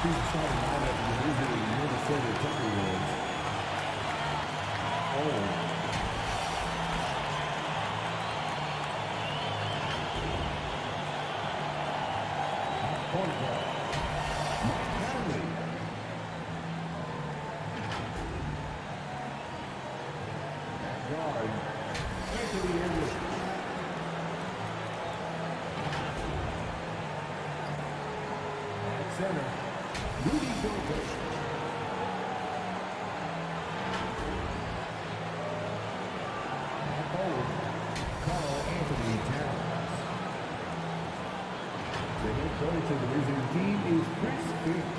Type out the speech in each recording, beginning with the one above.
He's starting lineup for the Minnesota Timberwolves. Point guard. Guard, Anthony Edwards. At center, Rudy Gobert. At forward, Carl Anthony Towns. The head coach of the visiting team is Chris Finch.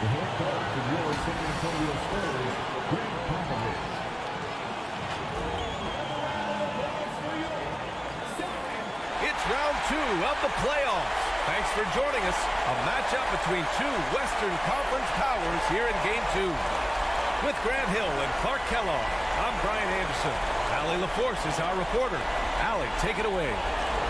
The head coach of your San Antonio Spurs, Greg Popovich. It's round 2 of the playoffs. Thanks for joining us. A matchup between two Western Conference powers here in Game 2. With Grant Hill and Clark Kellogg, I'm Brian Anderson. Allie LaForce is our reporter. Allie, take it away.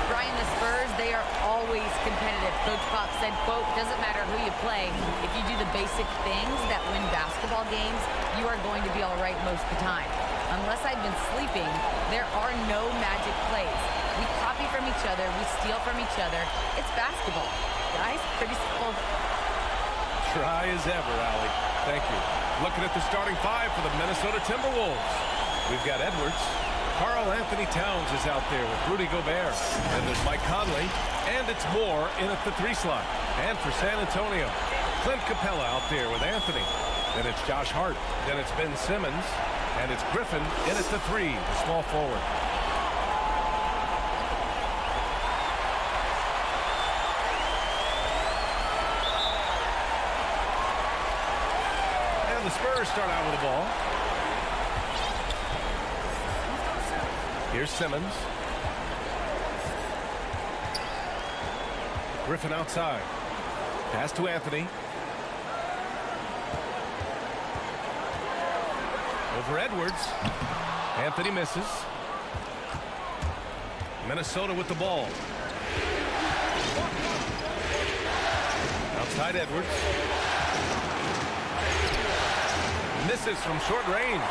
Brian, the Spurs, they are always competitive. Coach Pop said, quote, doesn't matter who you play. If you do the basic things that win basketball games, you are going to be all right most of the time. Unless I've been sleeping, there are no magic plays. We copy from each other. We steal from each other. It's basketball. Guys, pretty simple. Try as ever, Allie. Thank you. Looking at the starting five for the Minnesota Timberwolves. We've got Edwards. Karl Anthony Towns is out there with Rudy Gobert. And there's Mike Conley. And it's Moore in at the 3 slot. And for San Antonio, Clint Capella out there with Anthony. Then it's Josh Hart. Then it's Ben Simmons. And it's Griffin in at the 3, the small forward. And the Spurs start out with the ball. Here's Simmons. Griffin outside. Pass to Anthony. Over Edwards. Anthony misses. Minnesota with the ball. Outside Edwards. Misses from short range.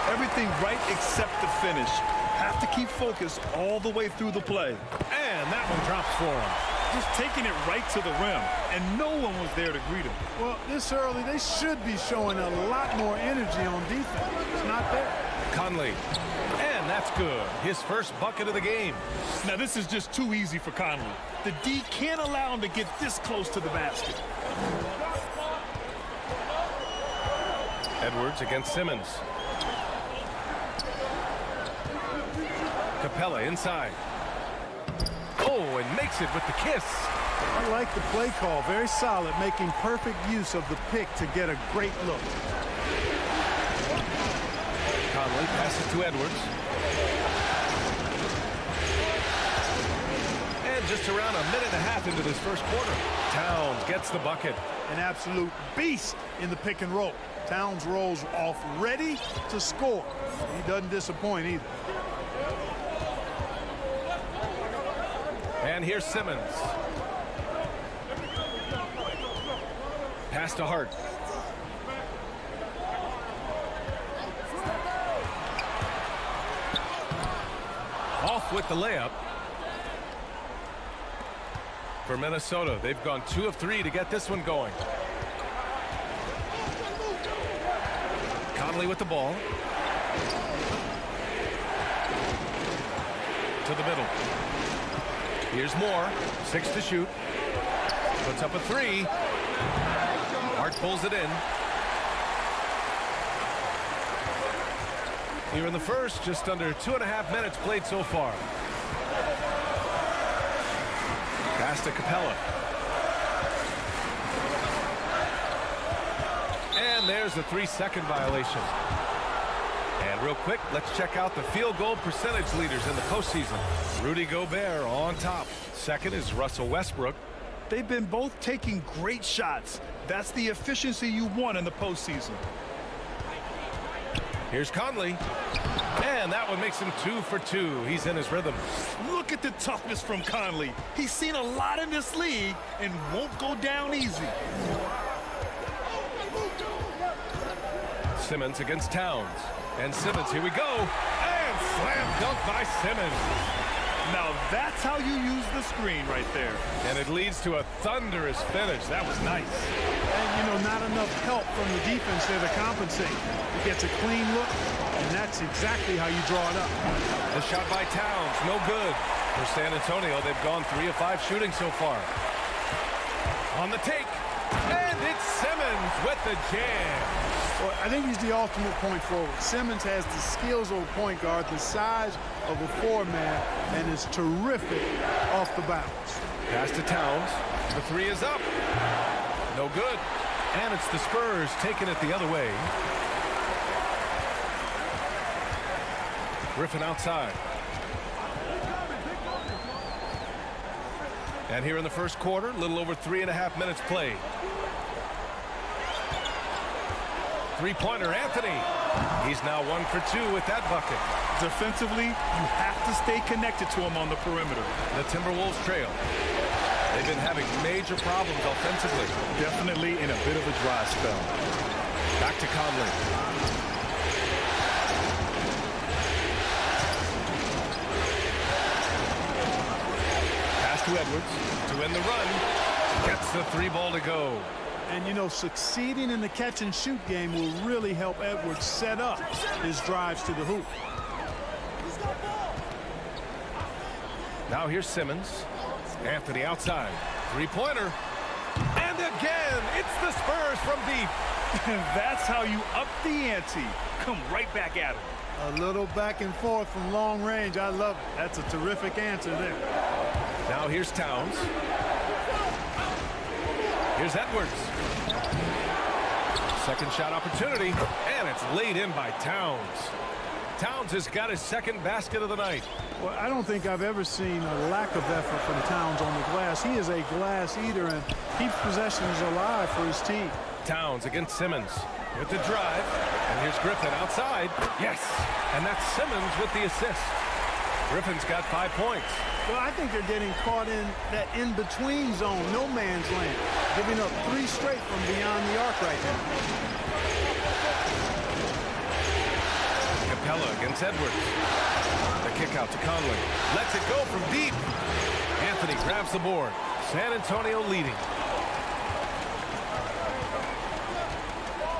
Everything right except the finish. Have to keep focused all the way through the play. And that one drops for him. Just taking it right to the rim, and no one was there to greet him. Well, this early, they should be showing a lot more energy on defense. It's not there. Conley. And that's good. His first bucket of the game. Now, this is just too easy for Conley. The D can't allow him to get this close to the basket. Edwards against Simmons. Capella inside. Oh, and makes it with the kiss. I like the play call. Very solid, making perfect use of the pick to get a great look. Conley passes to Edwards. And just around a minute and a half into this first quarter. Towns gets the bucket. An absolute beast in the pick and roll. Towns rolls off ready to score. He doesn't disappoint either. And here's Simmons. Pass to Hart. Off with the layup. For Minnesota, they've gone 2 of 3 to get this one going. Conley with the ball. To the middle. Here's Moore. 6 to shoot. Puts up a 3. Hart pulls it in. Here in the first, just under 2.5 minutes played so far. Pass to Capella. And there's a 3-second violation. And real quick, let's check out the field goal percentage leaders in the postseason. Rudy Gobert on top. Second is Russell Westbrook. They've been both taking great shots. That's the efficiency you want in the postseason. Here's Conley. And that one makes him 2 for 2. He's in his rhythm. Look at the toughness from Conley. He's seen a lot in this league and won't go down easy. Simmons against Towns. And Simmons, here we go. And slam dunk by Simmons. Now that's how you use the screen right there. And it leads to a thunderous finish. That was nice. And, you know, not enough help from the defense there to compensate. He gets a clean look, and that's exactly how you draw it up. The shot by Towns, no good. For San Antonio, they've gone 3 of 5 shooting so far. On the take. And it's Simmons with the jam. Well, I think he's the ultimate point forward. Simmons has the skills of a point guard, the size of a 4-man, and is terrific off the bounce. Pass to Towns. The 3 is up. No good. And it's the Spurs taking it the other way. Griffin outside. And here in the first quarter, a little over 3.5 minutes played. Three-pointer, Anthony. He's now 1 for 2 with that bucket. Defensively, you have to stay connected to him on the perimeter. The Timberwolves trail. They've been having major problems offensively. Definitely in a bit of a dry spell. Back to Conley. Pass to Edwards to win the run. Gets the 3 ball to go. And, you know, succeeding in the catch-and-shoot game will really help Edwards set up his drives to the hoop. Now here's Simmons. Anthony outside. Three-pointer. And again, it's the Spurs from deep. That's how you up the ante. Come right back at him. A little back and forth from long range. I love it. That's a terrific answer there. Now here's Towns. Here's Edwards. Second shot opportunity, and it's laid in by Towns. Towns has got his second basket of the night. Well, I don't think I've ever seen a lack of effort from Towns on the glass. He is a glass eater and keeps possessions alive for his team. Towns against Simmons with the drive, and here's Griffin outside. Yes, and that's Simmons with the assist. Griffin's got 5 points. Well, I think they're getting caught in that in-between zone, no man's land, giving up 3 straight from beyond the arc right now. Capella against Edwards. The kick out to Conley. Lets it go from deep. Anthony grabs the board. San Antonio leading.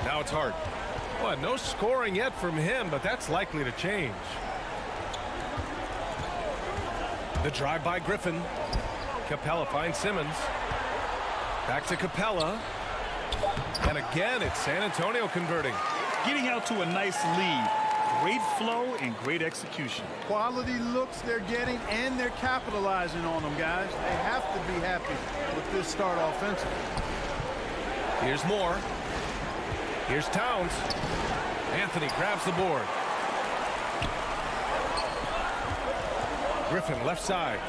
Now it's Hart. Well, no scoring yet from him, but that's likely to change. The drive by Griffin. Capella finds Simmons. Back to Capella. And again, it's San Antonio converting. Getting out to a nice lead. Great flow and great execution. Quality looks they're getting, and they're capitalizing on them, guys. They have to be happy with this start offensively. Here's Moore. Here's Towns. Anthony grabs the board. Griffin left side.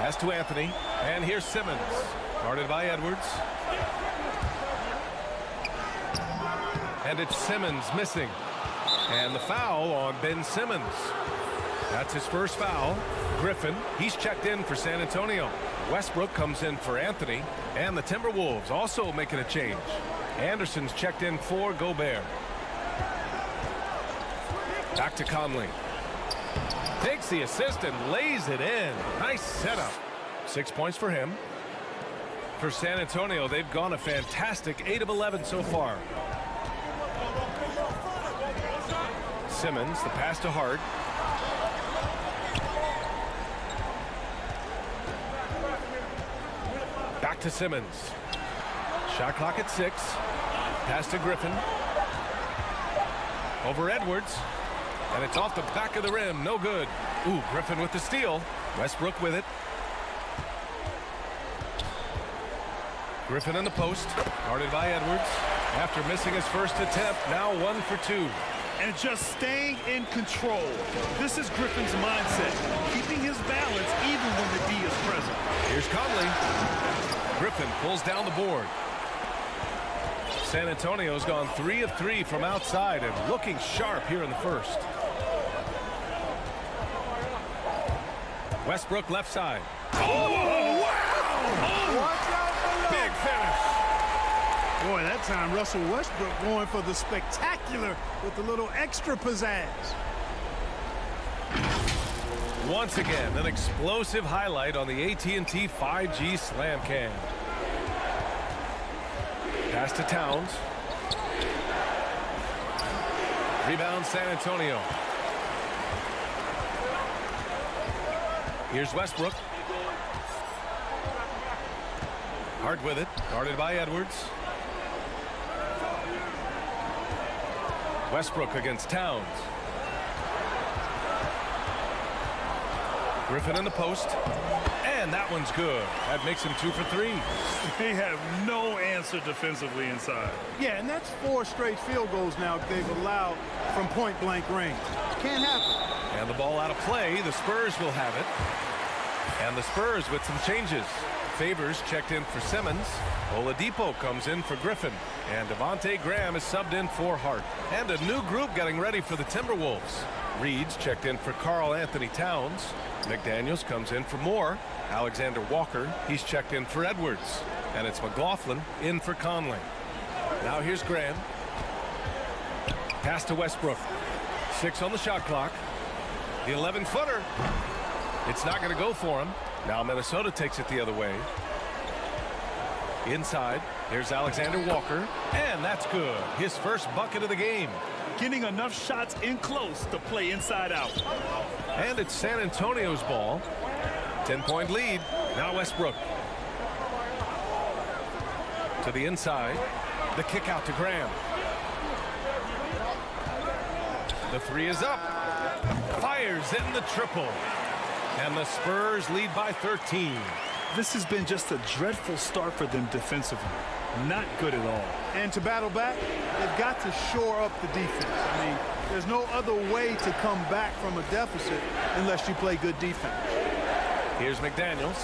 Pass to Anthony. And here's Simmons. Guarded by Edwards. And it's Simmons missing. And the foul on Ben Simmons. That's his first foul. Griffin, he's checked in for San Antonio. Westbrook comes in for Anthony. And the Timberwolves also making a change. Anderson's checked in for Gobert. Back to Conley. Takes the assist and lays it in. Nice setup. 6 points for him. For San Antonio, they've gone a fantastic 8 of 11 so far. Simmons, the pass to Hart. Back to Simmons. Shot clock at 6. Pass to Griffin. Over Edwards. And it's off the back of the rim. No good. Ooh, Griffin with the steal. Westbrook with it. Griffin in the post. Guarded by Edwards. After missing his first attempt, now 1 for 2. And just staying in control. This is Griffin's mindset. Keeping his balance even when the D is present. Here's Conley. Griffin pulls down the board. San Antonio's gone 3 of 3 from outside and looking sharp here in the first. Westbrook left side. Oh, wow! Watch out below. Big finish. Boy, that time Russell Westbrook going for the spectacular with a little extra pizzazz. Once again, an explosive highlight on the AT&T 5G Slam Cam. Pass to Towns. Rebound San Antonio. Here's Westbrook. Hart with it. Guarded by Edwards. Westbrook against Towns. Griffin in the post. And that one's good. That makes him 2 for 3. They have no answer defensively inside. Yeah, and that's 4 straight field goals now they've allowed from point-blank range. Can't happen. And the ball out of play. The Spurs will have it. And the Spurs with some changes. Favors checked in for Simmons. Oladipo comes in for Griffin. And Devontae Graham is subbed in for Hart. And a new group getting ready for the Timberwolves. Reed's checked in for Karl Anthony Towns. McDaniels comes in for Moore. Alexander Walker, he's checked in for Edwards. And it's McLaughlin in for Conley. Now here's Graham. Pass to Westbrook. 6 on the shot clock. The 11-footer. It's not going to go for him. Now Minnesota takes it the other way. Inside, here's Alexander Walker. And that's good. His first bucket of the game. Getting enough shots in close to play inside out. And it's San Antonio's ball. 10-point lead. Now Westbrook. To the inside. The kick out to Graham. The 3 is up. Fires in the triple. And the Spurs lead by 13. This has been just a dreadful start for them defensively. Not good at all. And to battle back, they've got to shore up the defense. I mean, there's no other way to come back from a deficit unless you play good defense. Here's McDaniels.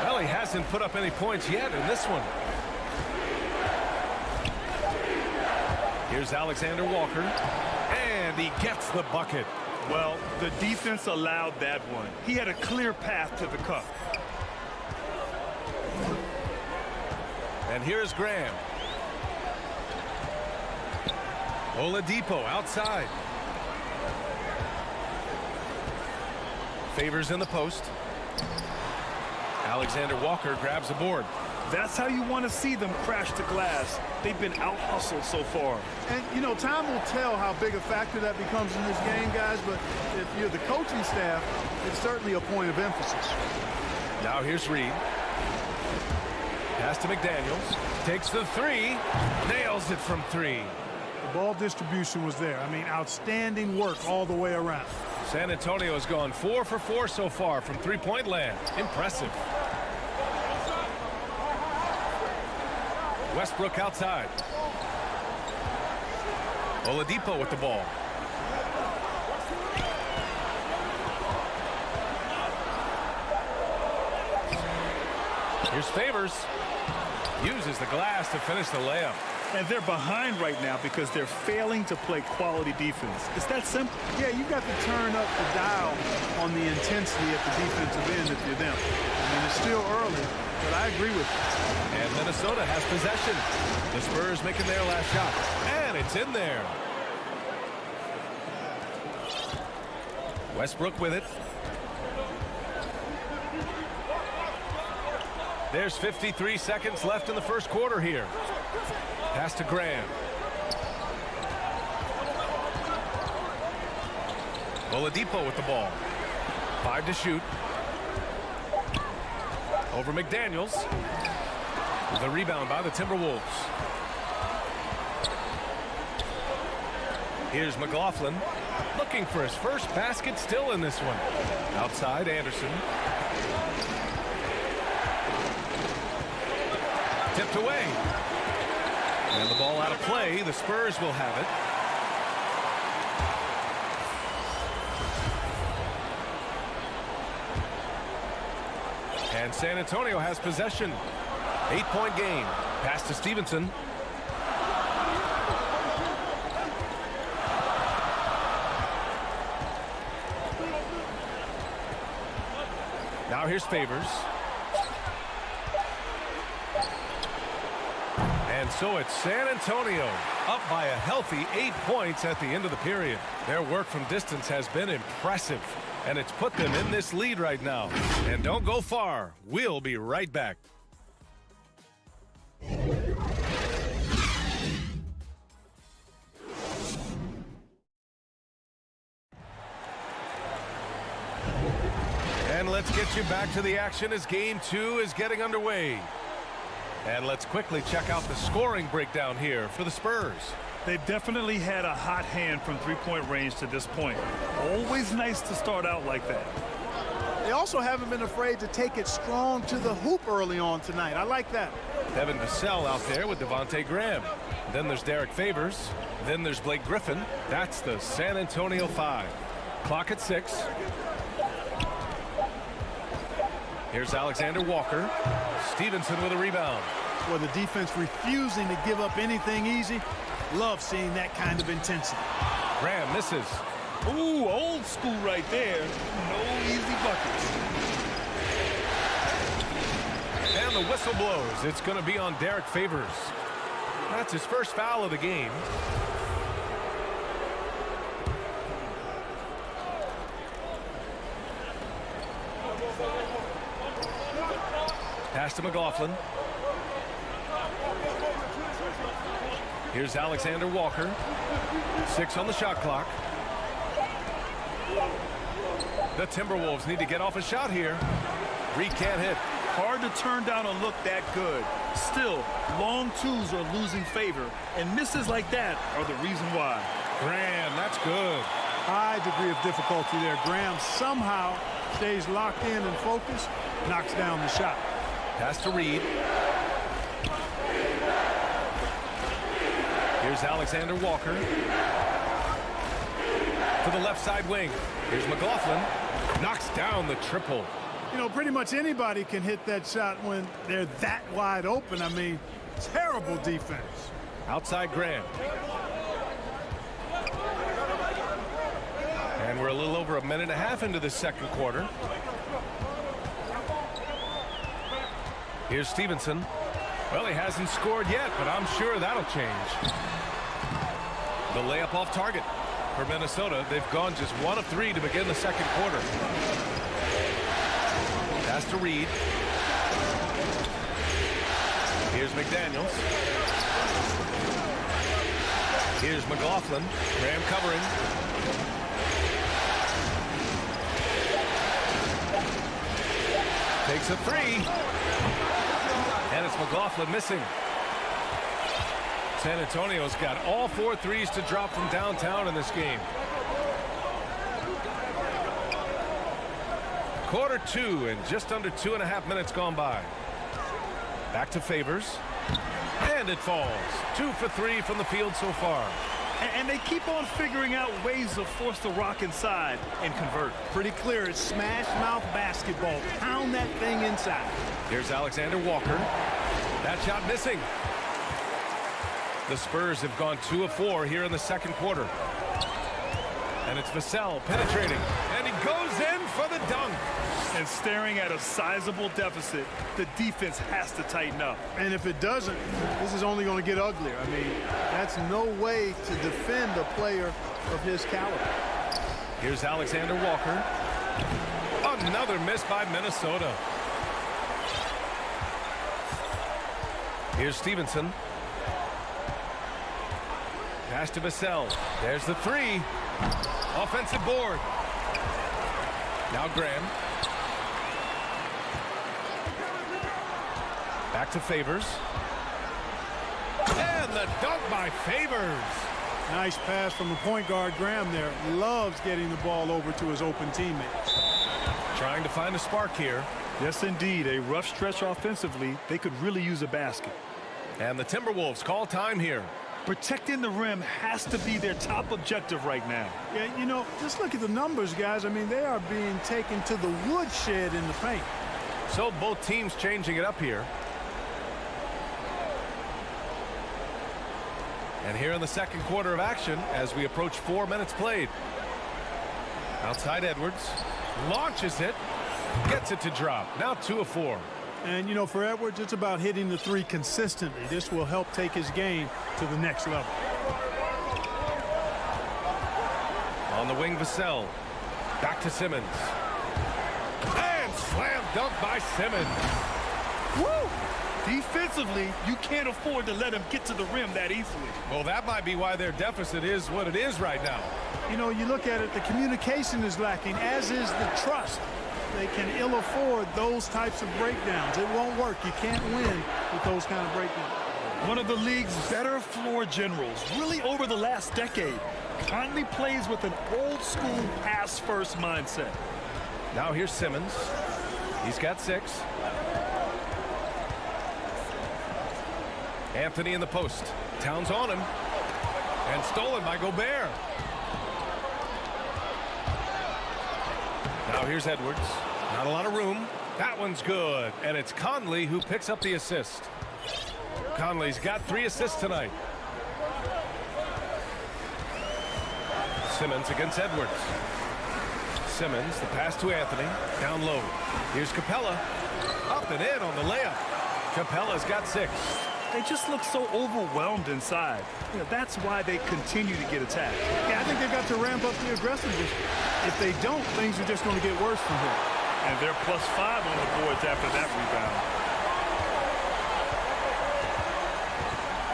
Well, he hasn't put up any points yet in this one. Here's Alexander Walker. And he gets the bucket. Well, the defense allowed that one. He had a clear path to the cup. And here's Graham. Oladipo outside. Favors in the post. Alexander Walker grabs the board. That's how you want to see them crash the glass. They've been out-hustled so far. And, you know, time will tell how big a factor that becomes in this game, guys, but if you're the coaching staff, it's certainly a point of emphasis. Now here's Reed. Pass to McDaniels. Takes the 3. Nails it from 3. The ball distribution was there. I mean, outstanding work all the way around. San Antonio has gone 4 for 4 so far from three-point land. Impressive. Westbrook outside. Oladipo with the ball. Here's Favors. Uses the glass to finish the layup. And they're behind right now because they're failing to play quality defense. It's that simple. Yeah, you got to turn up the dial on the intensity at the defensive end if you're them. I mean, it's still early, but I agree with you. And Minnesota has possession. The Spurs making their last shot. And it's in there. Westbrook with it. There's 53 seconds left in the first quarter here. Pass to Graham. Oladipo with the ball. 5 to shoot. Over McDaniels. The rebound by the Timberwolves. Here's McLaughlin. Looking for his first basket still in this one. Outside, Anderson. Tipped away. And the ball out of play. The Spurs will have it. And San Antonio has possession. 8-point game. Pass to Stevenson. Now here's Favors. And so it's San Antonio up by a healthy 8 points at the end of the period. Their work from distance has been impressive, and it's put them in this lead right now. And don't go far. We'll be right back. And let's get you back to the action as game 2 is getting underway. And let's quickly check out the scoring breakdown here for the Spurs. They've definitely had a hot hand from three-point range to this point. Always nice to start out like that. They also haven't been afraid to take it strong to the hoop early on tonight. I like that. Devin Vassell out there with Devontae Graham. Then there's Derek Favors. Then there's Blake Griffin. That's the San Antonio 5. Clock at 6. Here's Alexander Walker. Stevenson with a rebound. For the defense refusing to give up anything easy. Love seeing that kind of intensity. Graham misses. Ooh, old school right there. No easy buckets. And the whistle blows. It's going to be on Derek Favors. That's his first foul of the game. Pass to McLaughlin. Here's Alexander Walker. 6 on the shot clock. The Timberwolves need to get off a shot here. Reed can't hit. Hard to turn down a look that good. Still, long twos are losing favor, and misses like that are the reason why. Graham, that's good. High degree of difficulty there. Graham somehow stays locked in and focused, knocks down the shot. Pass to Reed. Here's Alexander Walker. To the left side wing. Here's McLaughlin. Knocks down the triple. You know, pretty much anybody can hit that shot when they're that wide open. I mean, terrible defense. Outside Graham. And we're a little over a minute and a half into the second quarter. Here's Stevenson. Well, he hasn't scored yet, but I'm sure that'll change. The layup off target for Minnesota. They've gone just 1 of 3 to begin the second quarter. Pass to Reed. Here's McDaniels. Here's McLaughlin. Graham covering. Takes a 3. And it's McLaughlin missing. San Antonio's got all 4 threes to drop from downtown in this game. Quarter 2 and just under 2.5 minutes gone by. Back to Favors. And it falls. 2 for 3 from the field so far. And they keep on figuring out ways to force the rock inside and convert. Pretty clear. It's smash mouth basketball. Pound that thing inside. Here's Alexander Walker. That shot missing. The Spurs have gone 2 of 4 here in the second quarter. And it's Vassell penetrating. And he goes in for the dunk. And staring at a sizable deficit, the defense has to tighten up. And if it doesn't, this is only going to get uglier. I mean, that's no way to defend a player of his caliber. Here's Alexander Walker. Another miss by Minnesota. Here's Stevenson. Pass to Vassell. There's the three. Offensive board. Now Graham. Back to Favors. And the dunk by Favors. Nice pass from the point guard. Graham there loves getting the ball over to his open teammates. Trying to find a spark here. Yes, indeed. A rough stretch offensively. They could really use a basket. And the Timberwolves call time here. Protecting the rim has to be their top objective right now. Yeah, you know, just look at the numbers, guys. I mean, they are being taken to the woodshed in the paint. So both teams changing it up here. And here in the second quarter of action as we approach 4 minutes played. Outside Edwards. Launches it. Gets it to drop. Now 2 of 4. And, you know, for Edwards, it's about hitting the three consistently. This will help take his game to the next level. On the wing, Vassell. Back to Simmons. And slam dunk by Simmons. Woo! Defensively, you can't afford to let him get to the rim that easily. Well, that might be why their deficit is what it is right now. You know, you look at it, the communication is lacking, as is the trust. They can ill afford those types of breakdowns. It won't work. You can't win with those kind of breakdowns. One of the league's better floor generals, really over the last decade, Conley plays with an old-school pass-first mindset. Now here's Simmons. He's got 6. Anthony in the post. Towns on him. And stolen by Gobert. Now here's Edwards. Not a lot of room. That one's good. And it's Conley who picks up the assist. Conley's got 3 assists tonight. Simmons against Edwards. Simmons, the pass to Anthony. Down low. Here's Capella. Up and in on the layup. Capella's got 6. They just look so overwhelmed inside. You know, that's why they continue to get attacked. Yeah, I think they've got to ramp up the aggressiveness. If they don't, things are just going to get worse from here. And they're +5 on the boards after that rebound.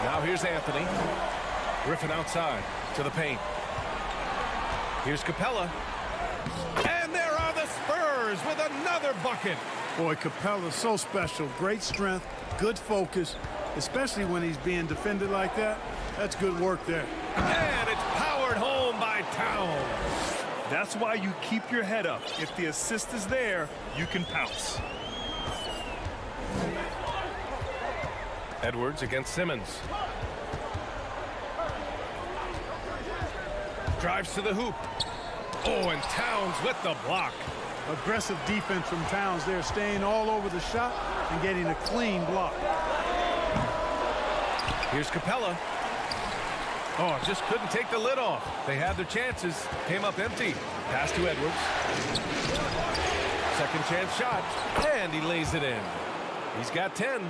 Now here's Anthony. Griffin outside to the paint. Here's Capella. And there are the Spurs with another bucket. Boy, Capella's so special. Great strength, good focus, especially when he's being defended like that. That's good work there. And it's powered home by Towns. That's why you keep your head up. If the assist is there, you can pounce. Edwards against Simmons. Drives to the hoop. Oh, and Towns with the block. Aggressive defense from Towns there, staying all over the shot and getting a clean block. Here's Capella. Oh, just couldn't take the lid off. They had their chances. Came up empty. Pass to Edwards. Second chance shot. And he lays it in. He's got 10.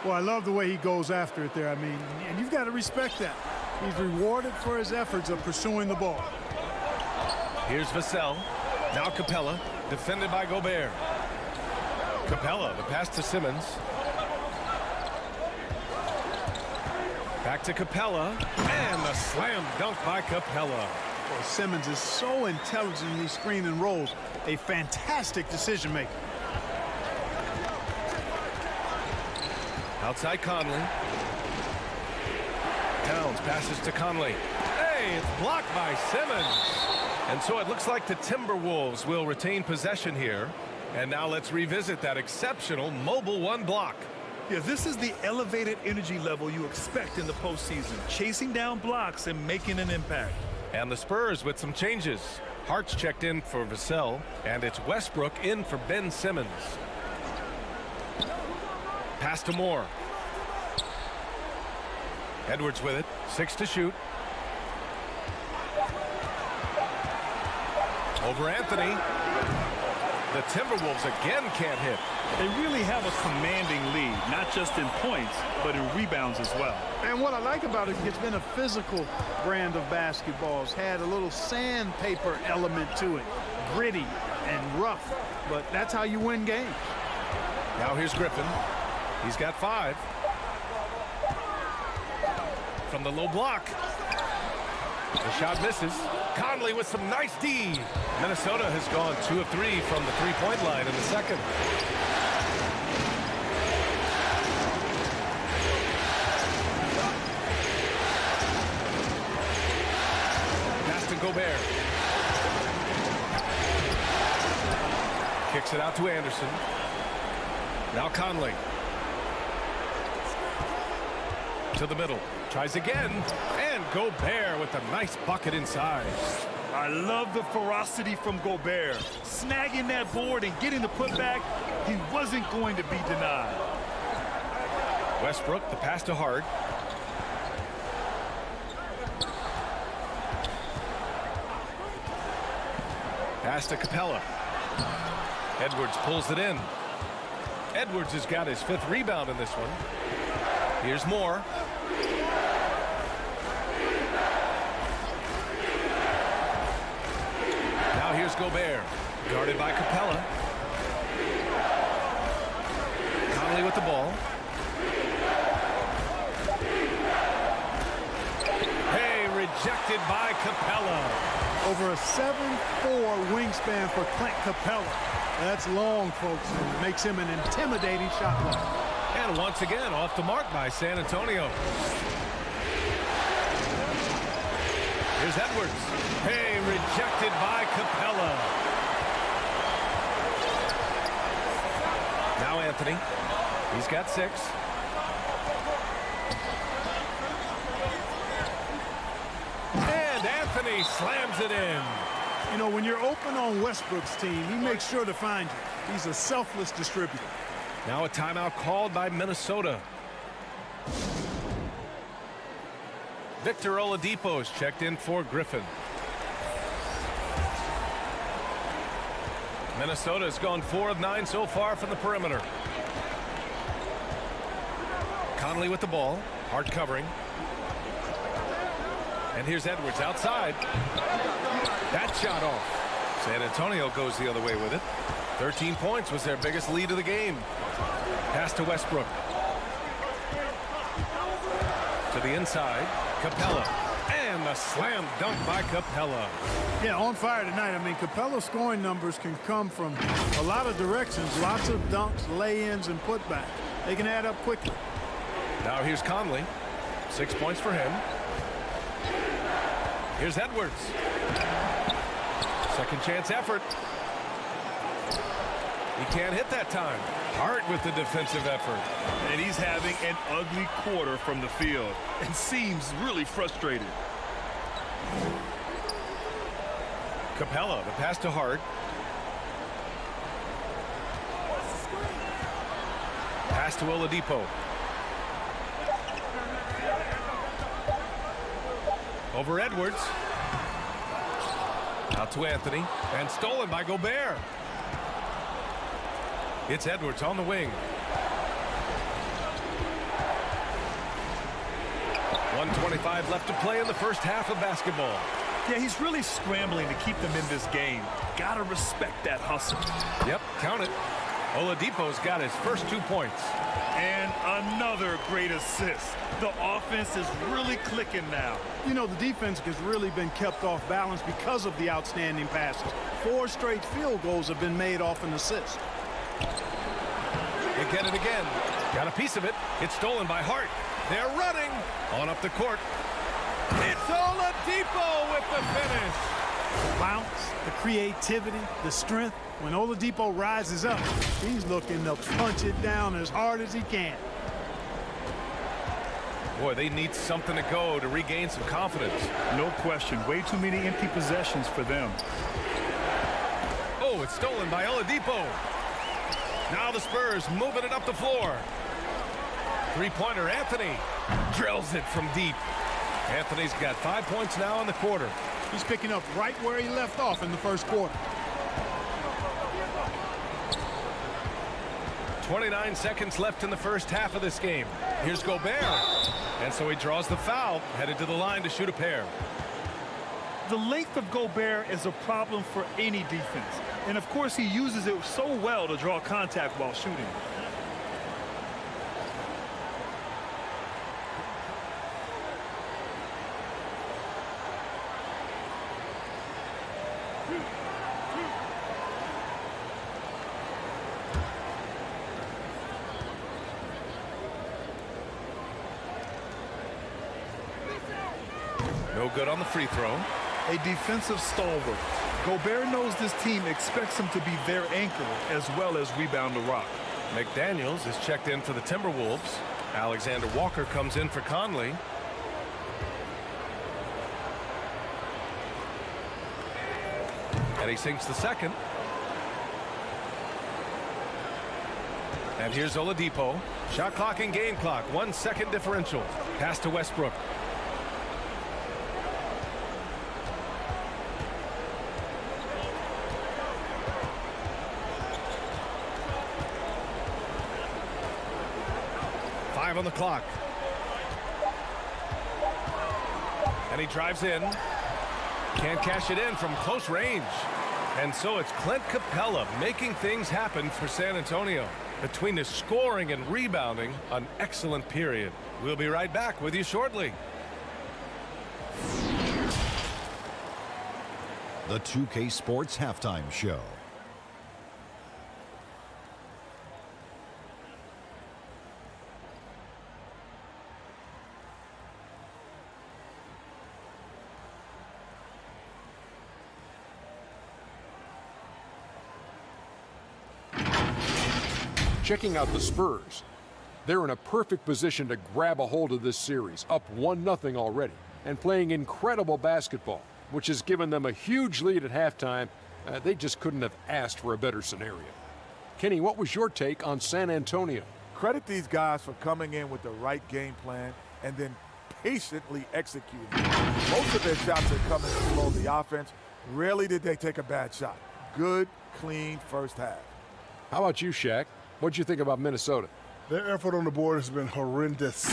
Well, I love the way he goes after it there. I mean, and you've got to respect that. He's rewarded for his efforts of pursuing the ball. Here's Vassell. Now Capella. Defended by Gobert. Capella, the pass to Simmons. Back to Capella. And the slam dunk by Capella. Well, Simmons is so intelligent in these screen and rolls. A fantastic decision maker. Outside Conley. Towns passes to Conley. Hey, it's blocked by Simmons. And so it looks like the Timberwolves will retain possession here. And now let's revisit that exceptional mobile 1 block. Yeah, this is the elevated energy level you expect in the postseason, chasing down blocks and making an impact. And the Spurs with some changes. Hart's checked in for Vassell, and it's Westbrook in for Ben Simmons. Pass to Moore. Edwards with it. 6 to shoot. Over Anthony. The Timberwolves again can't hit. They really have a commanding lead, not just in points, but in rebounds as well. And what I like about it, it's been a physical brand of basketball. It's had a little sandpaper element to it, gritty and rough, but that's how you win games. Now here's Griffin. He's got 5. From the low block. The shot misses. Conley with some nice D. Minnesota has gone 2 of 3 from the three-point line in the second. Pass to Gobert. Kicks it out to Anderson. Now Conley. To the middle. Tries again. And Gobert with a nice bucket inside. I love the ferocity from Gobert. Snagging that board and getting the putback, he wasn't going to be denied. Westbrook, the pass to Hart. Pass to Capella. Edwards pulls it in. Edwards has got his 5th rebound in this one. Here's Moore. Now here's Gobert, guarded by Capella. Conley with the ball. Hey, rejected by Capella. Over a 7'4" wingspan for Clint Capella. That's long, folks, and makes him an intimidating shot blocker. And once again, off the mark by San Antonio. Here's Edwards. Hey, rejected by Capella. Now Anthony. He's got 6. And Anthony slams it in. You know, when you're open on Westbrook's team, he makes sure to find you. He's a selfless distributor. Now a timeout called by Minnesota. Victor Oladipo is checked in for Griffin. Minnesota has gone 4 of 9 so far from the perimeter. Conley with the ball. Hart covering. And here's Edwards outside. That shot off. San Antonio goes the other way with it. 13 points was their biggest lead of the game. Pass to Westbrook. To the inside. Capella. And the slam dunk by Capella. Yeah, on fire tonight. I mean, Capella's scoring numbers can come from a lot of directions. Lots of dunks, lay-ins, and putbacks. They can add up quickly. Now here's Conley. 6 points for him. Here's Edwards. Second chance effort. He can't hit that time. Hart with the defensive effort. And he's having an ugly quarter from the field and seems really frustrated. Capella, the pass to Hart. Pass to Oladipo. Over Edwards. Out to Anthony. And stolen by Gobert. It's Edwards on the wing. 1:25 left to play in the first half of basketball. Yeah, he's really scrambling to keep them in this game. Gotta respect that hustle. Yep, count it. Oladipo's got his first 2 points. And another great assist. The offense is really clicking now. You know, the defense has really been kept off balance because of the outstanding passes. 4 straight field goals have been made off an assist. They get it again. Got a piece of it. It's stolen by Hart. They're running on up the court. It's Oladipo with the finish. The bounce, the creativity, the strength. When Oladipo rises up, he's looking to punch it down as hard as he can. Boy, they need something to go to regain some confidence. No question. Way too many empty possessions for them. Oh, it's stolen by Oladipo. Now the Spurs moving it up the floor. Three-pointer, Anthony drills it from deep. Anthony's got 5 points now in the quarter. He's picking up right where he left off in the first quarter. 29 seconds left in the first half of this game. Here's Gobert. And so he draws the foul, headed to the line to shoot a pair. The length of Gobert is a problem for any defense. And of course, he uses it so well to draw contact while shooting. No good on the free throw. A defensive stalwart. Gobert knows this team expects him to be their anchor as well as rebound the rock. McDaniels is checked in for the Timberwolves. Alexander Walker comes in for Conley. And he sinks the second. And here's Oladipo. Shot clock and game clock. 1 second differential. Pass to Westbrook. On the clock. And he drives in. Can't cash it in from close range. And so it's Clint Capella making things happen for San Antonio. Between his scoring and rebounding, an excellent period. We'll be right back with you shortly. The 2K Sports Halftime Show. Checking out the Spurs. They're in a perfect position to grab a hold of this series, up 1-0 already, and playing incredible basketball, which has given them a huge lead at halftime. They just couldn't have asked for a better scenario. Kenny, what was your take on San Antonio? Credit these guys for coming in with the right game plan and then patiently executing. Most of their shots are coming to slow the offense. Rarely did they take a bad shot. Good, clean first half. How about you, Shaq? What'd you think about Minnesota? Their effort on the board has been horrendous.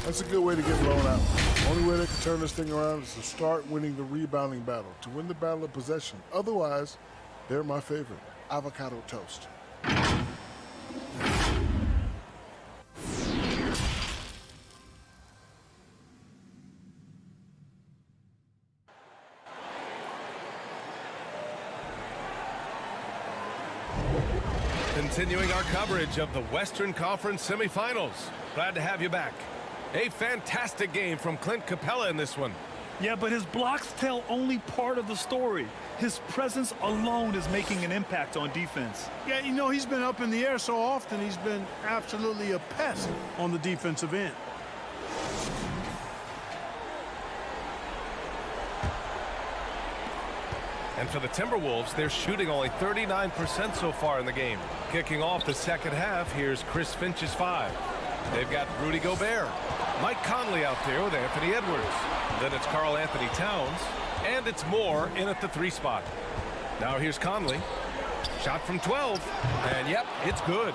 That's a good way to get blown out. The only way they can turn this thing around is to start winning the rebounding battle, to win the battle of possession. Otherwise, they're my favorite. Avocado toast. Continuing our coverage of the Western Conference semifinals. Glad to have you back. A fantastic game from Clint Capella in this one. Yeah, but his blocks tell only part of the story. His presence alone is making an impact on defense. Yeah, you know, he's been up in the air so often, he's been absolutely a pest on the defensive end. And for the Timberwolves, they're shooting only 39% so far in the game. Kicking off the second half, here's Chris Finch's 5. They've got Rudy Gobert, Mike Conley out there with Anthony Edwards. Then it's Karl Anthony Towns, and it's Moore in at the 3 spot. Now here's Conley. Shot from 12, and yep, it's good.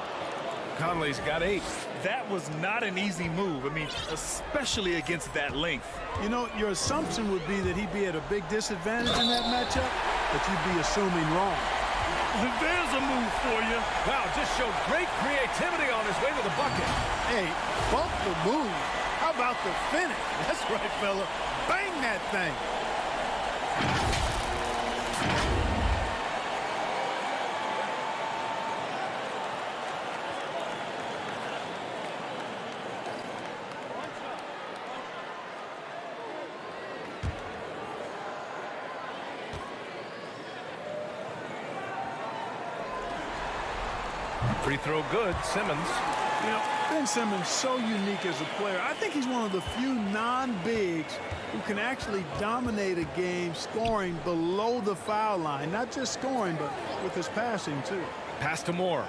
Conley's got 8. That was not an easy move. I mean, especially against that length. You know, your assumption would be that he'd be at a big disadvantage in that matchup, but you'd be assuming wrong. There's a move for you. Wow, just showed great creativity on his way to the bucket. Hey, bump the move. How about the finish? That's right, fella. Bang that thing. Free throw good, SImmons. You know, Ben Simmons so unique as a player. I think he's one of the few non-bigs who can actually dominate a game scoring below the foul line. Not just scoring, but with his passing, too. Pass to Moore.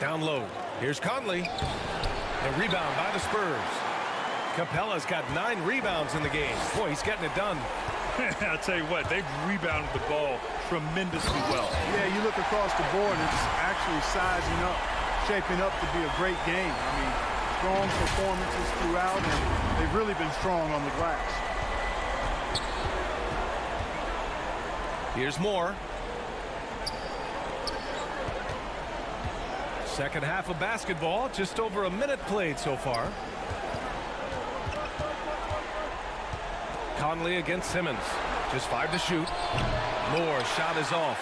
Down low. Here's Conley. The rebound by the Spurs. Capella's got 9 rebounds in the game. Boy, he's getting it done. I'll tell you what, they've rebounded the ball tremendously well. Yeah, you look across the board, it's actually sizing up, shaping up to be a great game. I mean, strong performances throughout, and they've really been strong on the glass. Here's Moore. Second half of basketball, just over a minute played so far. Conley against Simmons. Just 5 to shoot. Moore shot is off.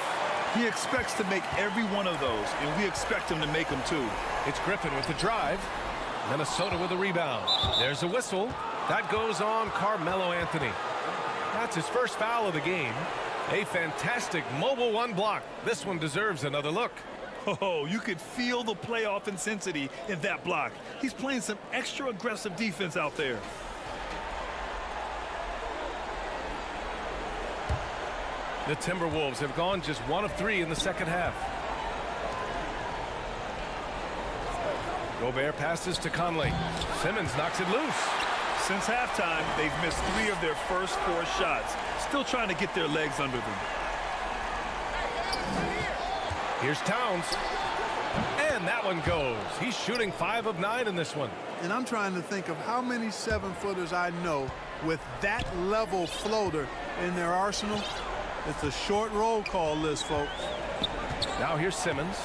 He expects to make every one of those, and we expect him to make them too. It's Griffin with the drive. Minnesota with a rebound. There's a whistle. That goes on Carmelo Anthony. That's his first foul of the game. A fantastic mobile 1 block. This one deserves another look. Oh, you could feel the playoff intensity in that block. He's playing some extra aggressive defense out there. The Timberwolves have gone just 1 of 3 in the second half. Gobert passes to Conley. Simmons knocks it loose. Since halftime, they've missed 3 of their first 4 shots. Still trying to get their legs under them. Here's Towns. And that one goes. He's shooting 5 of 9 in this one. And I'm trying to think of how many 7-footers I know with that level floater in their arsenal. It's a short roll call list, folks. Now here's Simmons.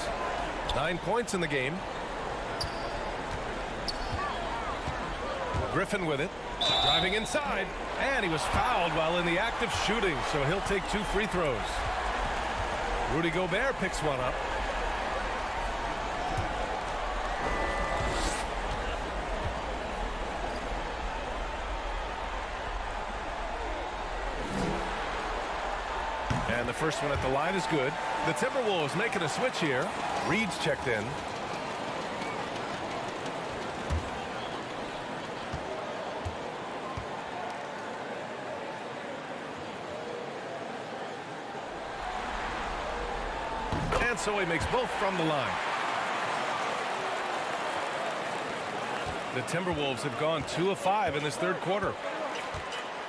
9 points in the game. Griffin with it. Driving inside. And he was fouled while in the act of shooting, so he'll take 2 free throws. Rudy Gobert picks one up. And the first one at the line is good. The Timberwolves making a switch here. Reed's checked in. And so he makes both from the line. The Timberwolves have gone 2 of 5 in this third quarter.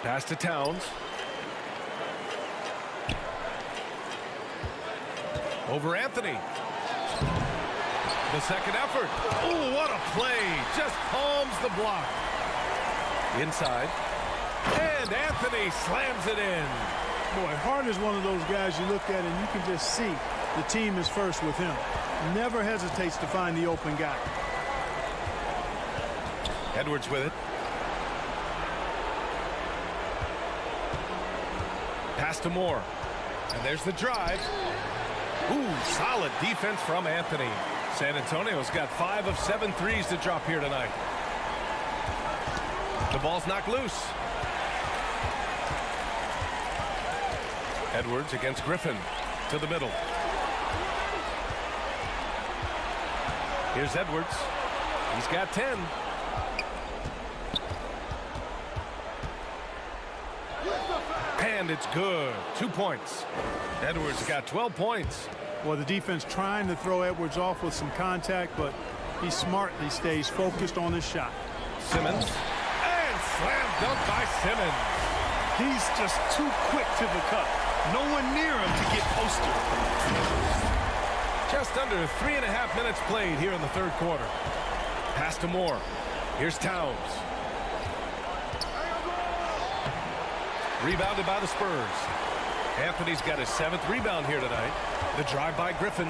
Pass to Towns. Over Anthony. The second effort. Oh, what a play. Just palms the block. Inside. And Anthony slams it in. Boy, Hart is one of those guys you look at and you can just see the team is first with him. Never hesitates to find the open guy. Edwards with it. Pass to Moore. And there's the drive. Ooh, solid defense from Anthony. San Antonio's got 5 of 7 threes to drop here tonight. The ball's knocked loose. Edwards against Griffin to the middle. Here's Edwards. He's got 10. And it's good. 2 points. Edwards got 12 points. Well, the defense trying to throw Edwards off with some contact, but he smartly stays focused on his shot. Simmons. And slam dunk by Simmons. He's just too quick to the cup. No one near him to get posted. Just under 3.5 minutes played here in the third quarter. Pass to Moore. Here's Towns. Rebounded by the Spurs. Anthony's got his 7th rebound here tonight. The drive by Griffin.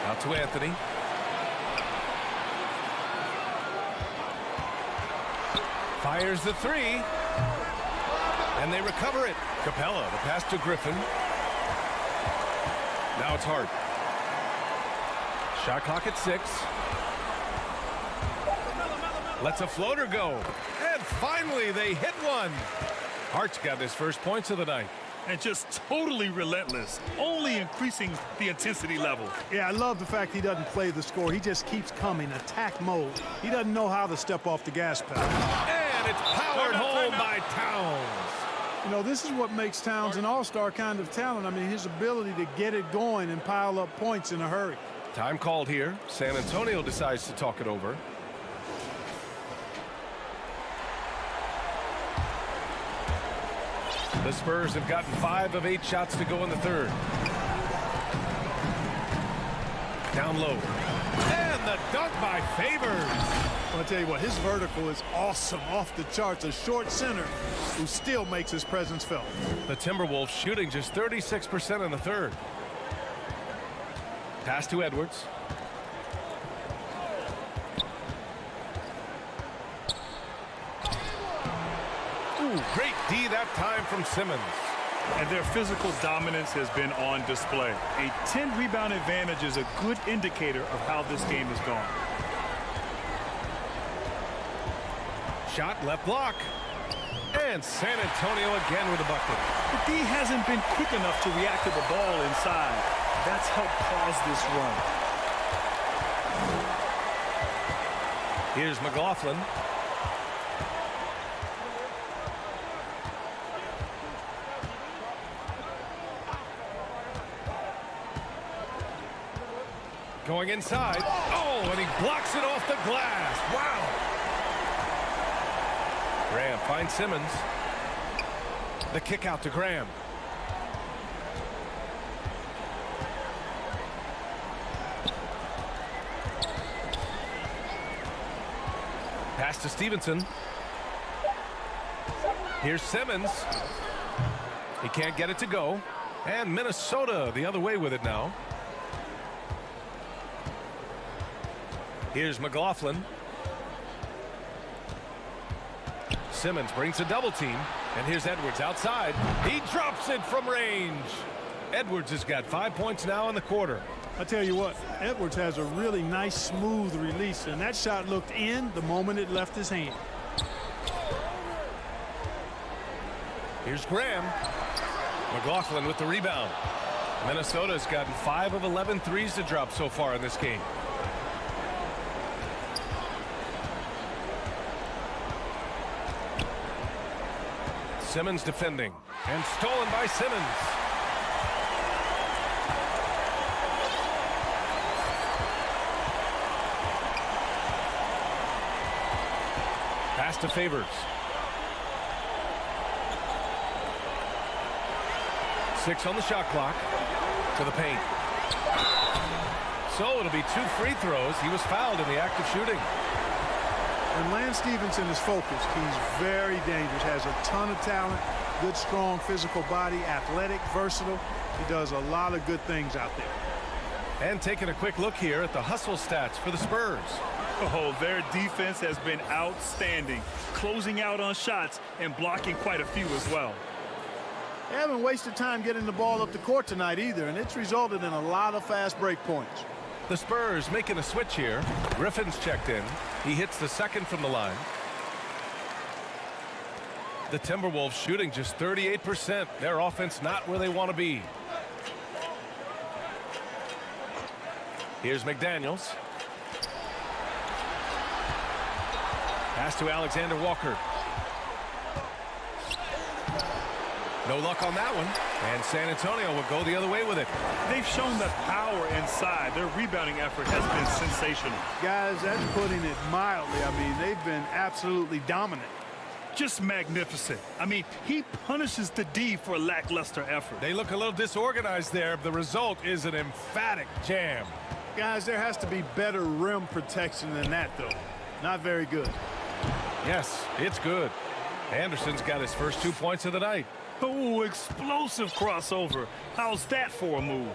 Out to Anthony. Fires the 3. And they recover it. Capella, the pass to Griffin. Now it's Hart. Shot clock at 6. Lets a floater go. And finally they hit one. Hart's got his first points of the night. And just totally relentless, only increasing the intensity level. Yeah, I love the fact he doesn't play the score. He just keeps coming, attack mode. He doesn't know how to step off the gas pedal. And it's powered home by Towns. You know, this is what makes Towns an all-star kind of talent. I mean, his ability to get it going and pile up points in a hurry. Time called here. San Antonio decides to talk it over. The Spurs have gotten 5 of 8 shots to go in the third. Down low. And the dunk by Favors. I'll tell you what, his vertical is awesome, off the charts. A short center who still makes his presence felt. The Timberwolves shooting just 36% in the third. Pass to Edwards. Ooh, great D that time from Simmons. And their physical dominance has been on display. A 10-rebound advantage is a good indicator of how this game is going. Shot left block. And San Antonio again with a bucket. The D hasn't been quick enough to react to the ball inside. That's helped pause this run. Here's McLaughlin. Going inside. Oh, and he blocks it off the glass. Wow. Graham finds Simmons. The kick out to Graham. Pass to Stevenson. Here's Simmons. He can't get it to go. And Minnesota the other way with it now. Here's McLaughlin. Simmons brings a double team. And here's Edwards outside. He drops it from range. Edwards has got 5 points now in the quarter. I tell you what, Edwards has a really nice, smooth release, and that shot looked in the moment it left his hand. Here's Graham. McLaughlin with the rebound. Minnesota's gotten 5 of 11 threes to drop so far in this game. Simmons defending, and stolen by Simmons. Pass to Favors. Six on the shot clock. To the paint. So it'll be 2 free throws. He was fouled in the act of shooting. When Lance Stevenson is focused, he's very dangerous, has a ton of talent, good, strong physical body, athletic, versatile. He does a lot of good things out there. And taking a quick look here at the hustle stats for the Spurs. Oh, their defense has been outstanding, closing out on shots and blocking quite a few as well. They haven't wasted time getting the ball up the court tonight either, and it's resulted in a lot of fast break points. The Spurs making a switch here. Griffin's checked in. He hits the second from the line. The Timberwolves shooting just 38%. Their offense not where they want to be. Here's McDaniels. Pass to Alexander Walker. No luck on that one. And San Antonio will go the other way with it. They've shown the power inside. Their rebounding effort has been sensational. Guys, that's putting it mildly. I mean, they've been absolutely dominant. Just magnificent. I mean, he punishes the D for a lackluster effort. They look a little disorganized there. The result is an emphatic jam. Guys, there has to be better rim protection than that, though. Not very good. Yes, it's good. Anderson's got his first 2 points of the night. Oh, explosive crossover. How's that for a move?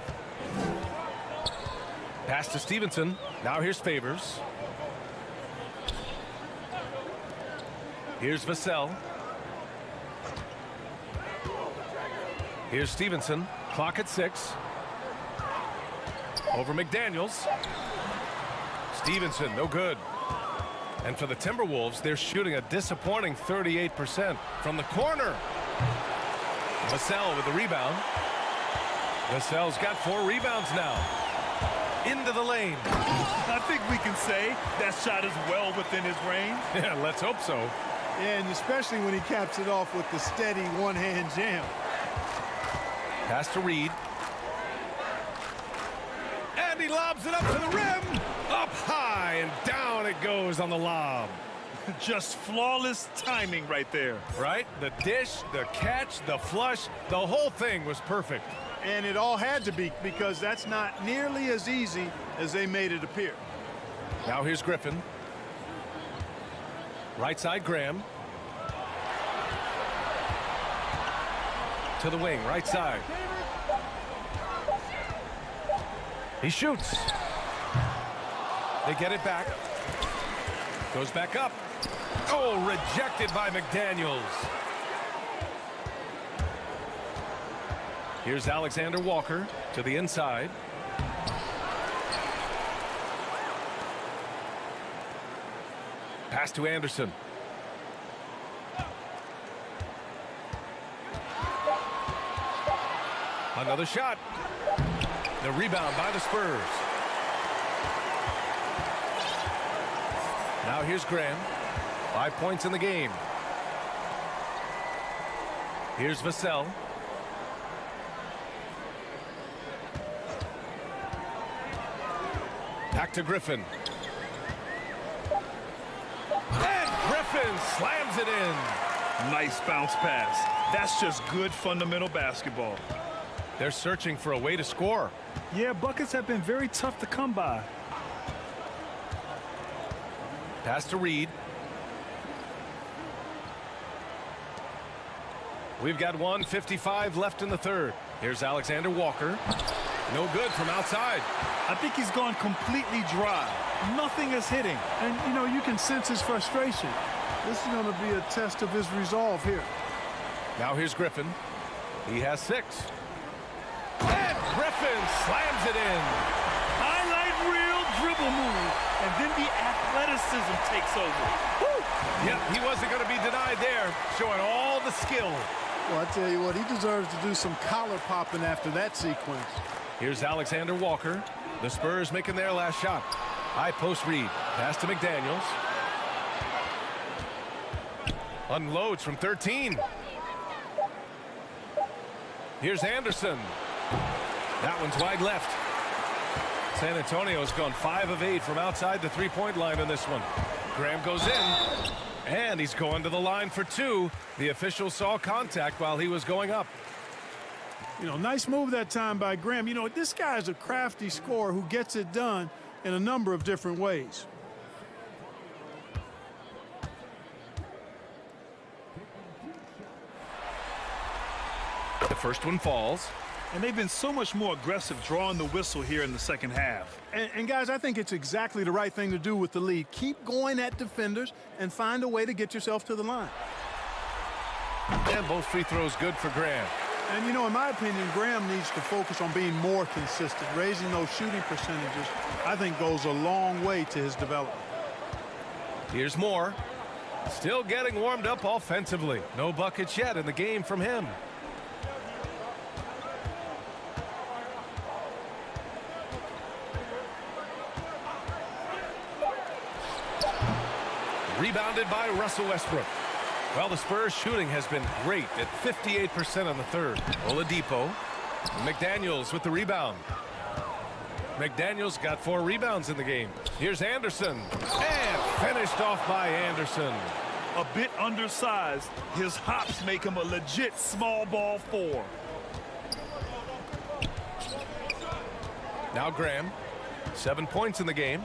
Pass to Stevenson. Now here's Favors. Here's Vassell. Here's Stevenson. Clock at 6. Over McDaniels. Stevenson, no good. And for the Timberwolves, they're shooting a disappointing 38% from the corner. Vassell with the rebound. Vassell's got 4 rebounds now. Into the lane. I think we can say that shot is well within his range. Yeah, let's hope so. And especially when he caps it off with the steady one-hand jam. Pass to Reed. And he lobs it up to the rim. Up high and down it goes on the lob. Just flawless timing right there. Right? The dish, the catch, the flush, the whole thing was perfect. And it all had to be, because that's not nearly as easy as they made it appear. Now here's Griffin. Right side, Graham. To the wing, right side. He shoots. They get it back. Goes back up. Oh, rejected by McDaniels. Here's Alexander Walker to the inside. Pass to Anderson. Another shot. The rebound by the Spurs. Now here's Graham. 5 points in the game. Here's Vassell. Back to Griffin. And Griffin slams it in. Nice bounce pass. That's just good fundamental basketball. They're searching for a way to score. Yeah, buckets have been very tough to come by. Pass to Reed. We've got 1:55 left in the third. Here's Alexander Walker. No good from outside. I think he's gone completely dry. Nothing is hitting. And, you know, you can sense his frustration. This is going to be a test of his resolve here. Now here's Griffin. He has 6. And Griffin slams it in. Highlight reel dribble move, and then the athleticism takes over. Woo! Yep, he wasn't going to be denied there, showing all the skill. Well, I tell you what, he deserves to do some collar popping after that sequence. Here's Alexander Walker. The Spurs making their last shot. High post Reed. Pass to McDaniels. Unloads from 13. Here's Anderson. That one's wide left. San Antonio's gone 5 of 8 from outside the three-point line in this one. Graham goes in. And he's going to the line for 2. The official saw contact while he was going up. You know, nice move that time by Graham. You know, this guy is a crafty scorer who gets it done in a number of different ways. The first one falls. And they've been so much more aggressive drawing the whistle here in the second half. And guys, I think it's exactly the right thing to do with the lead. Keep going at defenders and find a way to get yourself to the line. And both free throws good for Graham. And, you know, in my opinion, Graham needs to focus on being more consistent. Raising those shooting percentages, I think, goes a long way to his development. Here's Moore. Still getting warmed up offensively. No buckets yet in the game from him. Rebounded by Russell Westbrook. Well, the Spurs shooting has been great at 58% on the third. Oladipo. McDaniels with the rebound. McDaniels got 4 rebounds in the game. Here's Anderson. And finished off by Anderson. A bit undersized. His hops make him a legit small ball 4. Now Graham. 7 points in the game.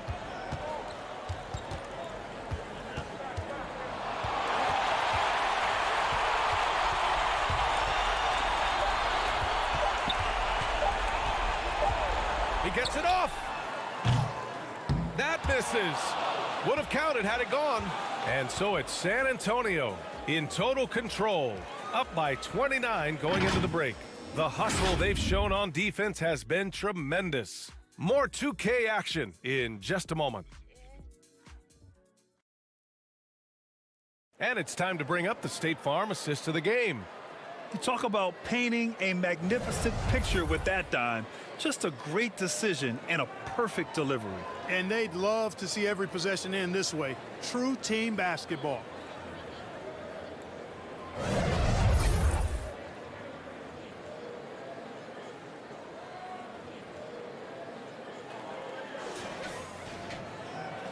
He gets it off. That misses. Would have counted had it gone. And so it's San Antonio in total control. Up by 29 going into the break. The hustle they've shown on defense has been tremendous. More 2K action in just a moment. And it's time to bring up the State Farm assist of the game. You talk about painting a magnificent picture with that dime. Just a great decision and a perfect delivery. And they'd love to see every possession end this way. True team basketball.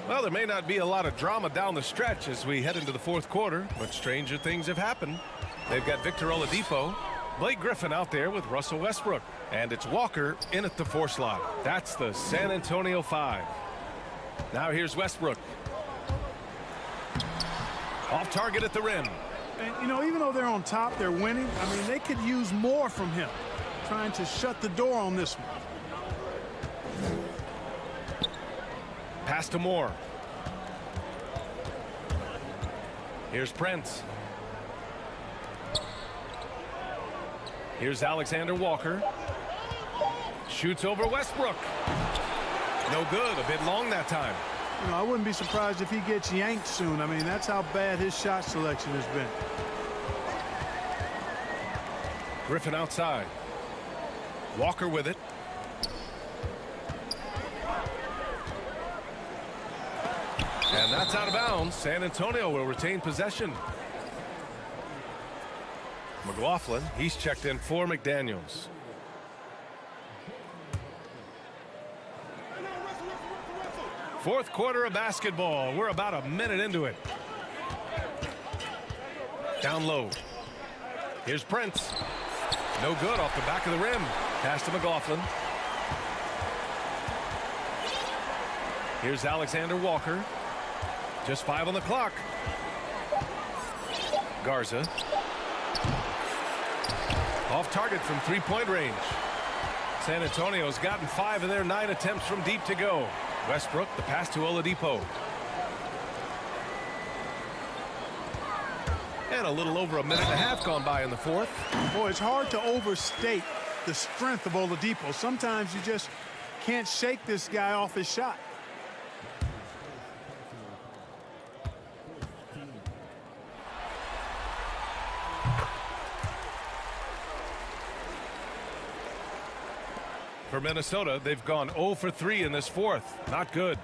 Well, there may not be a lot of drama down the stretch as we head into the fourth quarter, but stranger things have happened. They've got Victor Oladipo, Blake Griffin out there with Russell Westbrook, and it's Walker in at the 4 slot. That's the San Antonio 5. Now here's Westbrook. Off target at the rim. And, you know, even though they're on top, they're winning. I mean, they could use more from him, trying to shut the door on this one. Pass to Moore. Here's Prince. Here's Alexander Walker. Shoots over Westbrook. No good. A bit long that time. You know, I wouldn't be surprised if he gets yanked soon. I mean, that's how bad his shot selection has been. Griffin outside. Walker with it. And that's out of bounds. San Antonio will retain possession. McLaughlin, he's checked in for McDaniels. Fourth quarter of basketball. We're about a minute into it. Down low. Here's Prince. No good off the back of the rim. Pass to McLaughlin. Here's Alexander Walker. Just 5 on the clock. Garza. Off target from 3-point range. San Antonio's gotten 5 of their 9 attempts from deep to go. Westbrook, the pass to Oladipo. And a little over a minute and a half gone by in the fourth. Boy, it's hard to overstate the strength of Oladipo. Sometimes you just can't shake this guy off his shot. For Minnesota, they've gone 0 for 3 in this fourth. Not good.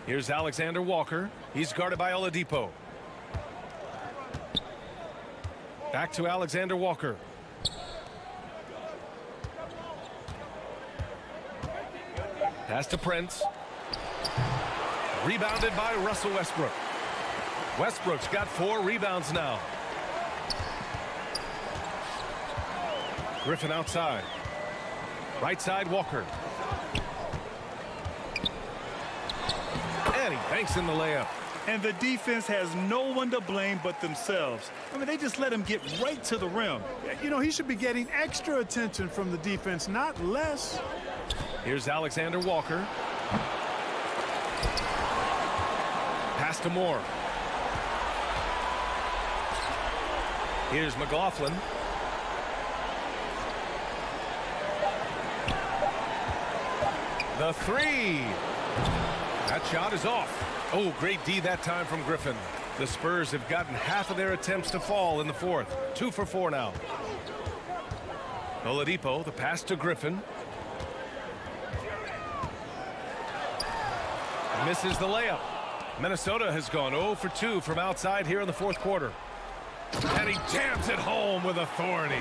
Here's Alexander Walker. He's guarded by Oladipo. Back to Alexander Walker. Pass to Prince. Rebounded by Russell Westbrook. Westbrook's got 4 rebounds now. Griffin outside. Right side, Walker. And he banks in the layup. And the defense has no one to blame but themselves. I mean, they just let him get right to the rim. You know, he should be getting extra attention from the defense, not less. Here's Alexander Walker. Pass to Moore. Here's McLaughlin. The 3. That shot is off. Oh, great D that time from Griffin. The Spurs have gotten half of their attempts to fall in the fourth. 2 for 4 now. Oladipo, the pass to Griffin. Misses the layup. Minnesota has gone 0 for 2 from outside here in the fourth quarter. And he jams it home with authority.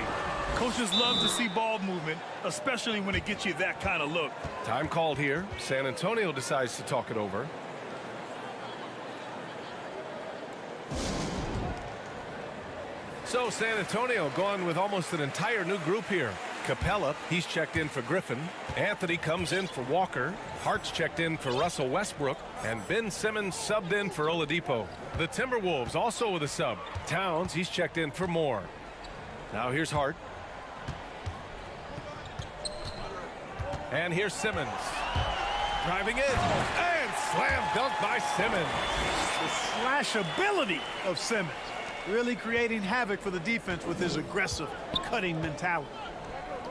Coaches love to see ball movement, especially when it gets you that kind of look. Time called here. San Antonio decides to talk it over. So San Antonio going with almost an entire new group here. Capella, he's checked in for Griffin. Anthony comes in for Walker. Hart's checked in for Russell Westbrook. And Ben Simmons subbed in for Oladipo. The Timberwolves also with a sub. Towns, he's checked in for Moore. Now here's Hart. And here's Simmons. Driving in. And slam dunk by Simmons. The slashability of Simmons. Really creating havoc for the defense with his aggressive, cutting mentality.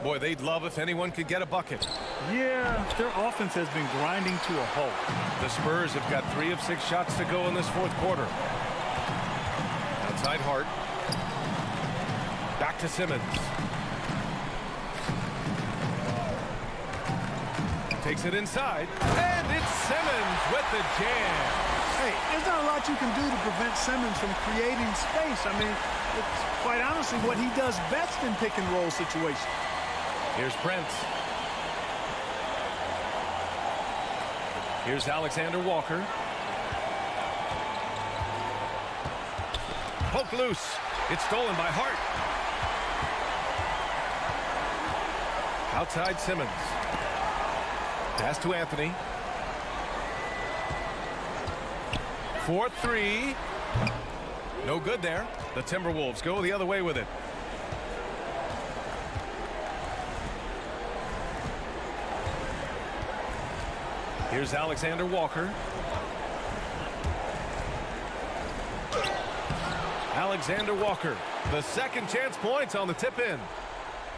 Boy, they'd love if anyone could get a bucket. Yeah, their offense has been grinding to a halt. The Spurs have got 3 of 6 shots to go in this fourth quarter. That's Outside Hart. Back to Simmons. Takes it inside, and it's Simmons with the jam. Hey, there's not a lot you can do to prevent Simmons from creating space. I mean, it's quite honestly what he does best in pick and roll situations. Here's Prince. Here's Alexander Walker. Poke loose. It's stolen by Hart. Outside Simmons. Pass to Anthony. 4-3. No good there. The Timberwolves go the other way with it. Here's Alexander Walker. Alexander Walker, the second chance points on the tip in.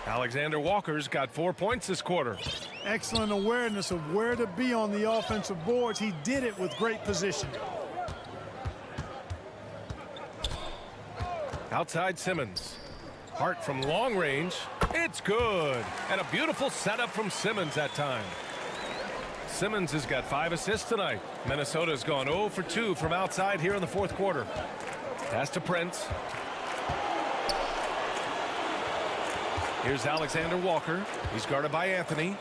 Alexander Walker's got 4 points this quarter. Excellent awareness of where to be on the offensive boards. He did it with great position. Outside Simmons. Hart from long range. It's good. And a beautiful setup from Simmons that time. Simmons has got 5 assists tonight. Minnesota's gone 0 for 2 from outside here in the fourth quarter. Pass to Prince. Here's Alexander Walker. He's guarded by Anthony.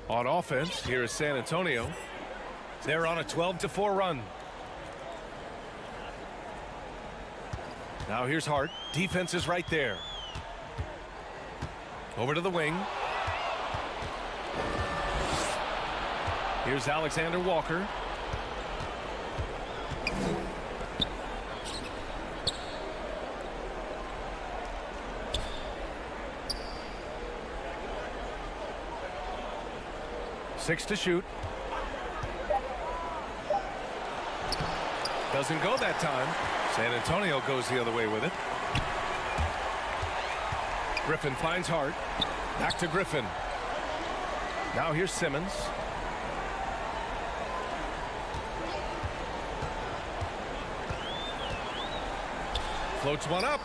On offense, here is San Antonio. They're on a 12-4 run. Now here's Hart. Defense is right there. Over to the wing. Here's Alexander Walker. Six to shoot. Doesn't go that time. San Antonio goes the other way with it. Griffin finds Hart. Back to Griffin. Now here's Simmons. Floats one up.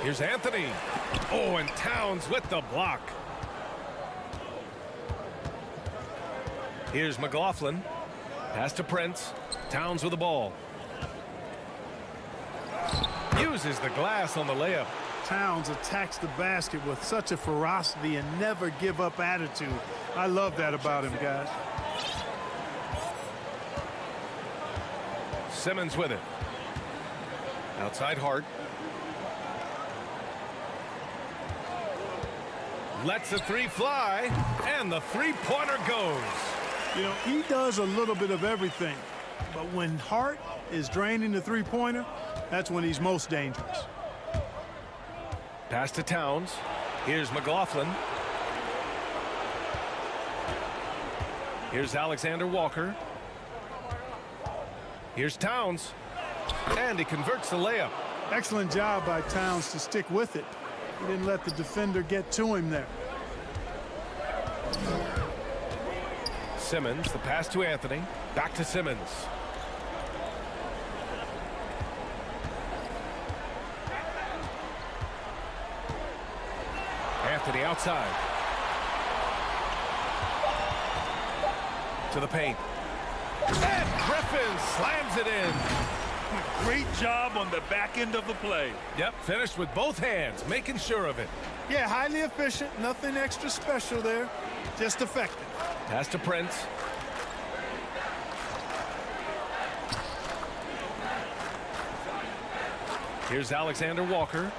Here's Anthony. Oh, and Towns with the block. Here's McLaughlin. Pass to Prince. Towns with the ball. Uses the glass on the layup. Towns attacks the basket with such a ferocity and never give up attitude. I love that about him, guys. Simmons with it. Outside Hart. Lets the three fly, and the three-pointer goes. You know, he does a little bit of everything, but when Hart is draining the three-pointer, that's when he's most dangerous. Pass to Towns. Here's McLaughlin. Here's Alexander Walker. Here's Towns. And he converts the layup. Excellent job by Towns to stick with it. He didn't let the defender get to him there. Simmons, the pass to Anthony. Back to Simmons. Anthony outside. To the paint. And Griffin slams it in. Great job on the back end of the play. Yep, finished with both hands, making sure of it. Yeah, highly efficient. Nothing extra special there. Just effective. Pass to Prince. Here's Alexander Walker.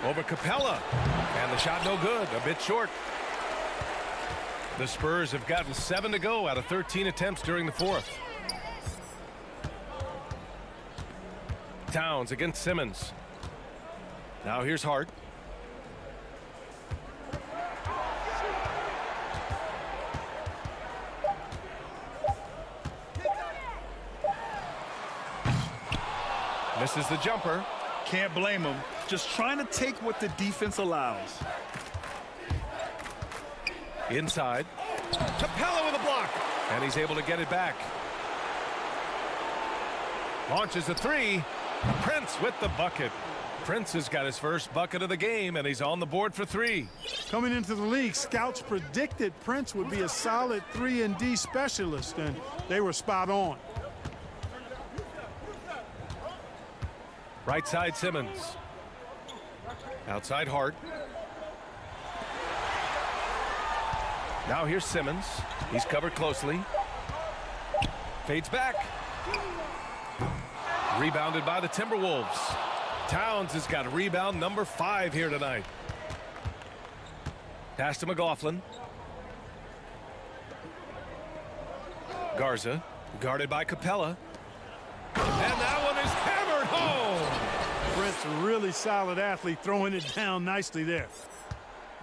Over Capella. And the shot no good, a bit short. The Spurs have gotten 7 to go out of 13 attempts during the fourth. Towns against Simmons. Now here's Hart. Misses the jumper. Can't blame him. Just trying to take what the defense allows. Inside. Capella with a block. And he's able to get it back. Launches a three. Prince with the bucket. Prince has got his first bucket of the game, and he's on the board for three. Coming into the league, scouts predicted Prince would be a solid 3-and-D specialist, and they were spot on. Right side, Simmons. Outside, Hart. Now here's Simmons. He's covered closely. Fades back. Rebounded by the Timberwolves. Towns has got rebound number 5 here tonight. Pass to McLaughlin. Garza, guarded by Capella. And that one is hammered home. Prince, a really solid athlete, throwing it down nicely there.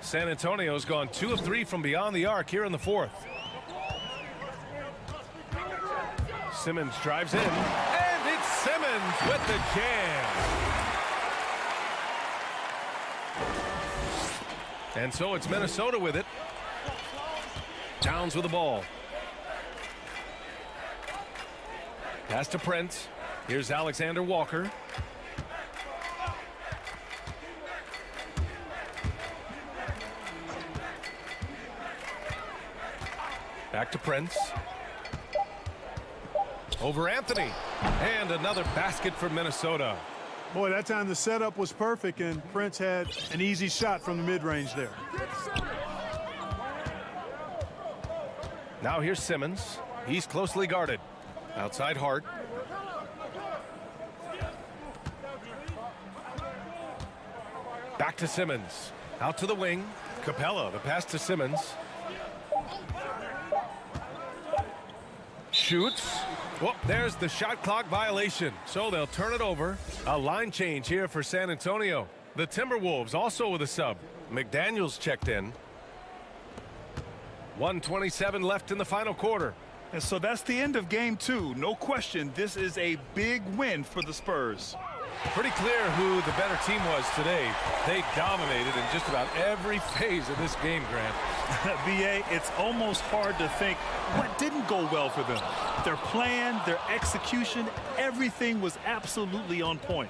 San Antonio's gone 2 of 3 from beyond the arc here in the fourth. Simmons drives in, and it's Simmons with the jam. And so it's Minnesota with it. Towns with the ball. Pass to Prince. Here's Alexander Walker. Back to Prince. Over Anthony. And another basket for Minnesota. Boy, that time the setup was perfect, and Prince had an easy shot from the mid-range there. Now here's Simmons. He's closely guarded. Outside Hart. Back to Simmons. Out to the wing. Capella, the pass to Simmons. Shoots. Well, there's the shot clock violation. So they'll turn it over. A line change here for San Antonio. The Timberwolves also with a sub. McDaniels checked in. 1:27 left in the final quarter. And so that's the end of game 2. No question, this is a big win for the Spurs. Pretty clear who the better team was today. They dominated in just about every phase of this game, Grant. BA, it's almost hard to think what didn't go well for them. Their plan, their execution, everything was absolutely on point.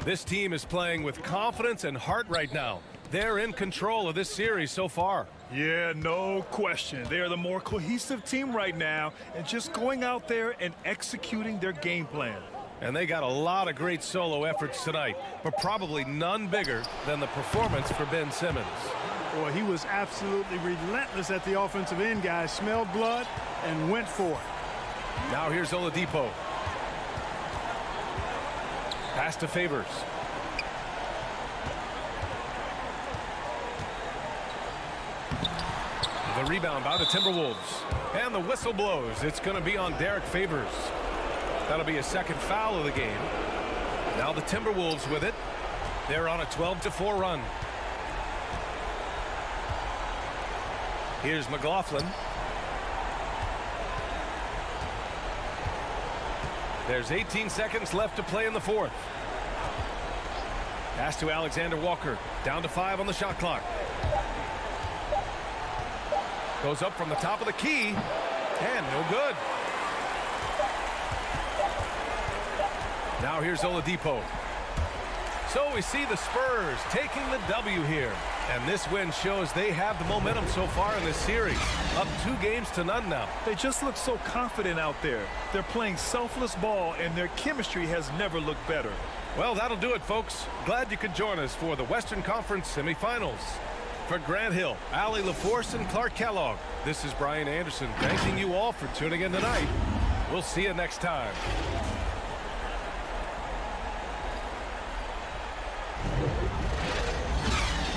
This team is playing with confidence and heart right now. They're in control of this series so far. Yeah, no question. They are the more cohesive team right now, and just going out there and executing their game plan. And they got a lot of great solo efforts tonight, but probably none bigger than the performance for Ben Simmons. Boy, he was absolutely relentless at the offensive end, guys. Smelled blood and went for it. Now here's Oladipo. Pass to Favors. The rebound by the Timberwolves. And the whistle blows. It's going to be on Derek Favors. That'll be a second foul of the game. Now the Timberwolves with it. They're on a 12-4 run. Here's McLaughlin. There's 18 seconds left to play in the fourth. Pass to Alexander Walker. Down to 5 on the shot clock. Goes up from the top of the key. And no good. Now here's Oladipo. So we see the Spurs taking the W here. And this win shows they have the momentum so far in this series. Up 2-0 now. They just look so confident out there. They're playing selfless ball, and their chemistry has never looked better. Well, that'll do it, folks. Glad you could join us for the Western Conference semifinals. For Grant Hill, Allie LaForce, and Clark Kellogg, this is Brian Anderson thanking you all for tuning in tonight. We'll see you next time.